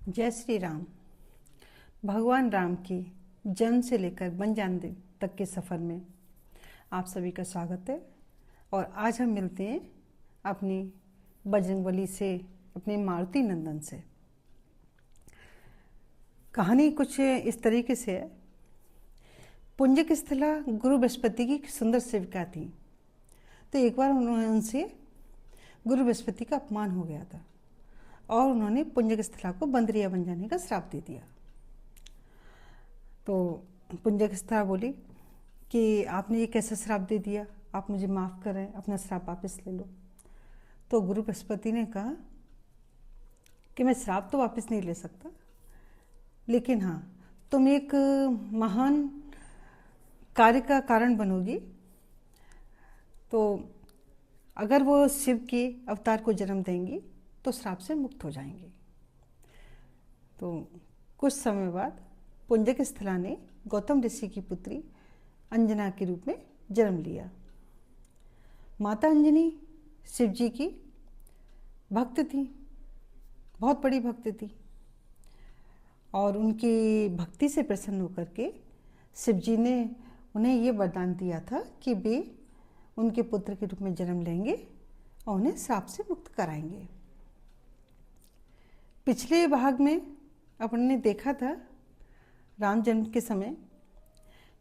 जय श्री राम। भगवान राम की जन्म से लेकर बन जाने तक के सफ़र में आप सभी का स्वागत है। और आज हम मिलते हैं अपनी बजरंगबली से, अपने मारुति नंदन से। कहानी कुछ इस तरीके से है। पुंजक स्थला गुरु बृहस्पति की सुंदर सेविका थी। तो एक बार उनसे गुरु बृहस्पति का अपमान हो गया था और उन्होंने पुंजक स्थला को बंदरिया बन जाने का श्राप दे दिया। तो पुंजक स्थला बोली कि आपने ये कैसा श्राप दे दिया, आप मुझे माफ़ करें, अपना श्राप वापस ले लो। तो गुरु बृहस्पति ने कहा कि मैं श्राप तो वापस नहीं ले सकता, लेकिन हाँ, तुम एक महान कार्य का कारण बनोगी। तो अगर वो शिव के अवतार को जन्म देंगी तो श्राप से मुक्त हो जाएंगे। तो कुछ समय बाद पुंजक स्थला ने गौतम ऋषि की पुत्री अंजना के रूप में जन्म लिया। माता अंजनी शिव जी की भक्त थी, बहुत बड़ी भक्त थी, और उनकी भक्ति से प्रसन्न होकर के शिव जी ने उन्हें ये वरदान दिया था कि वे उनके पुत्र के रूप में जन्म लेंगे और उन्हें श्राप से मुक्त कराएंगे। पिछले भाग में अपने देखा था राम जन्म के समय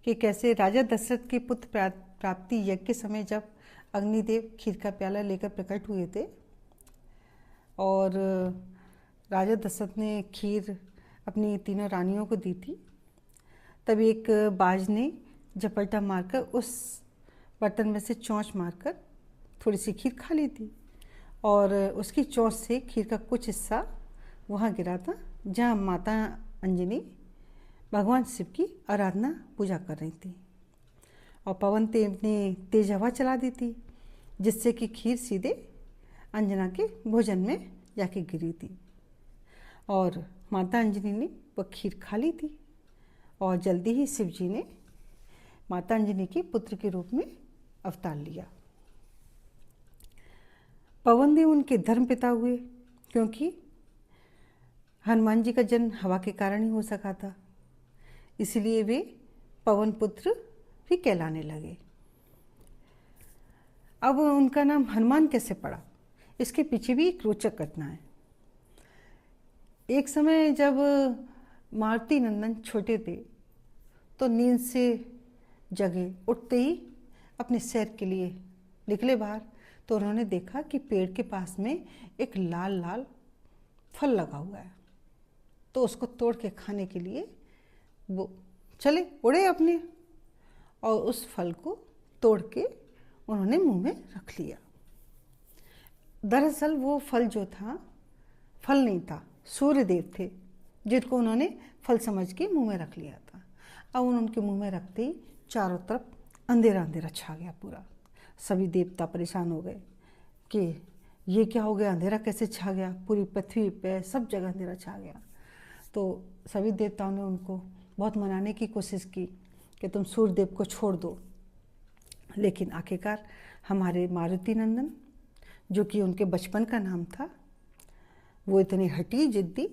कि कैसे राजा दशरथ के पुत्र प्राप्ति यज्ञ के समय जब अग्निदेव खीर का प्याला लेकर प्रकट हुए थे और राजा दशरथ ने खीर अपनी तीनों रानियों को दी थी, तब एक बाज ने झपट्टा मारकर उस बर्तन में से चोंच मारकर थोड़ी सी खीर खा ली थी और उसकी चोंच से खीर का कुछ हिस्सा वहाँ गिरा था जहाँ माता अंजनी भगवान शिव की आराधना पूजा कर रही थी। और पवन देव ने तेज हवा चला दी थी जिससे कि खीर सीधे अंजना के भोजन में जाके गिरी थी और माता अंजनी ने वह खीर खा ली थी। और जल्दी ही शिव जी ने माता अंजनी के पुत्र के रूप में अवतार लिया। पवन देव उनके धर्म पिता हुए क्योंकि हनुमान जी का जन्म हवा के कारण ही हो सका था, इसलिए वे पवन पुत्र भी कहलाने लगे। अब उनका नाम हनुमान कैसे पड़ा, इसके पीछे भी एक रोचक घटना है। एक समय जब मारुति नंदन छोटे थे तो नींद से जगे, उठते ही अपने सैर के लिए निकले बाहर, तो उन्होंने देखा कि पेड़ के पास में एक लाल लाल फल लगा हुआ है। तो उसको तोड़ के खाने के लिए वो चले उड़े अपने, और उस फल को तोड़ के उन्होंने मुंह में रख लिया। दरअसल वो फल जो था फल नहीं था, सूर्यदेव थे जिनको उन्होंने फल समझ के मुंह में रख लिया था। अब उनके मुंह में रखते ही चारों तरफ अंधेरा अंधेरा छा गया पूरा। सभी देवता परेशान हो गए कि ये क्या हो गया, अंधेरा कैसे छा गया, पूरी पृथ्वी पे सब जगह अंधेरा छा गया। तो सभी देवताओं ने उनको बहुत मनाने की कोशिश की कि तुम सूर्यदेव को छोड़ दो, लेकिन आखिरकार हमारे मारुति नंदन, जो कि उनके बचपन का नाम था, वो इतने हठी जिद्दी,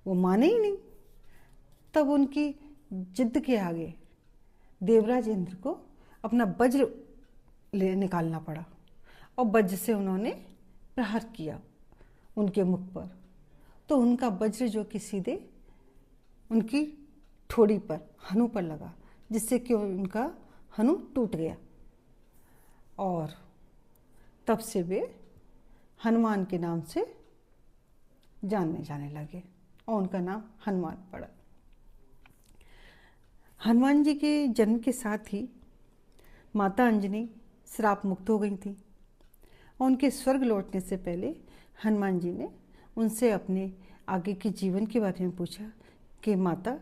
वो माने ही नहीं। तब उनकी जिद्द के आगे देवराज इंद्र को अपना वज्र निकालना पड़ा और वज्र से उन्होंने प्रहार किया उनके मुख पर। तो उनका वज्र जो कि सीधे उनकी ठोड़ी पर, हनु पर लगा, जिससे कि उनका हनु टूट गया। और तब से वे हनुमान के नाम से जाने जाने लगे और उनका नाम हनुमान पड़ा। हनुमान जी के जन्म के साथ ही माता अंजनी श्राप मुक्त हो गई थी और उनके स्वर्ग लौटने से पहले हनुमान जी ने उनसे अपने आगे के जीवन के बारे में पूछा कि माता,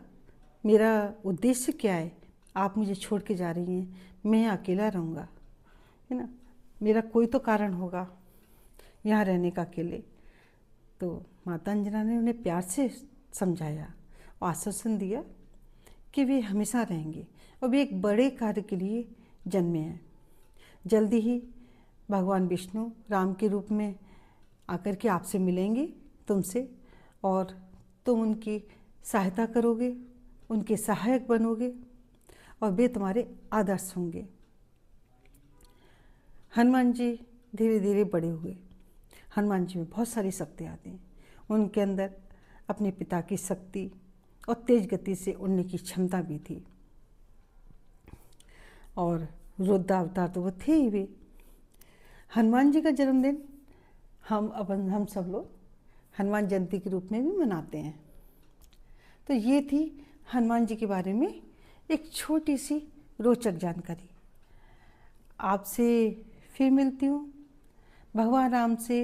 मेरा उद्देश्य क्या है, आप मुझे छोड़ के जा रही हैं, मैं अकेला रहूँगा, है ना, मेरा कोई तो कारण होगा यहाँ रहने का अकेले। तो माता अंजना ने उन्हें प्यार से समझाया और आश्वासन दिया कि वे हमेशा रहेंगे और वे एक बड़े कार्य के लिए जन्मे हैं। जल्दी ही भगवान विष्णु राम के रूप में आकर के आपसे मिलेंगे तुमसे और तुम उनकी सहायता करोगे, उनके सहायक बनोगे और वे तुम्हारे आदर्श होंगे। हनुमान जी धीरे धीरे बड़े हुए। हनुमान जी में बहुत सारी शक्तियाँ थीं। उनके अंदर अपने पिता की शक्ति और तेज गति से उड़ने की क्षमता भी थी। और रुद्रावतार तो वो थे ही वे। हनुमान जी का जन्मदिन हम सब लोग हनुमान जयंती के रूप में भी मनाते हैं। तो ये थी हनुमान जी के बारे में एक छोटी सी रोचक जानकारी। आपसे फिर मिलती हूँ भगवान राम से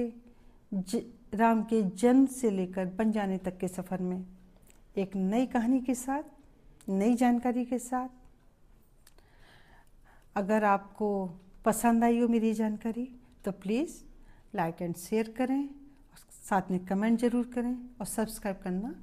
राम के जन्म से लेकर बन जाने तक के सफ़र में एक नई कहानी के साथ, नई जानकारी के साथ। अगर आपको पसंद आई हो मेरी जानकारी तो प्लीज़ लाइक एंड शेयर करें, साथ में कमेंट ज़रूर करें और सब्सक्राइब करना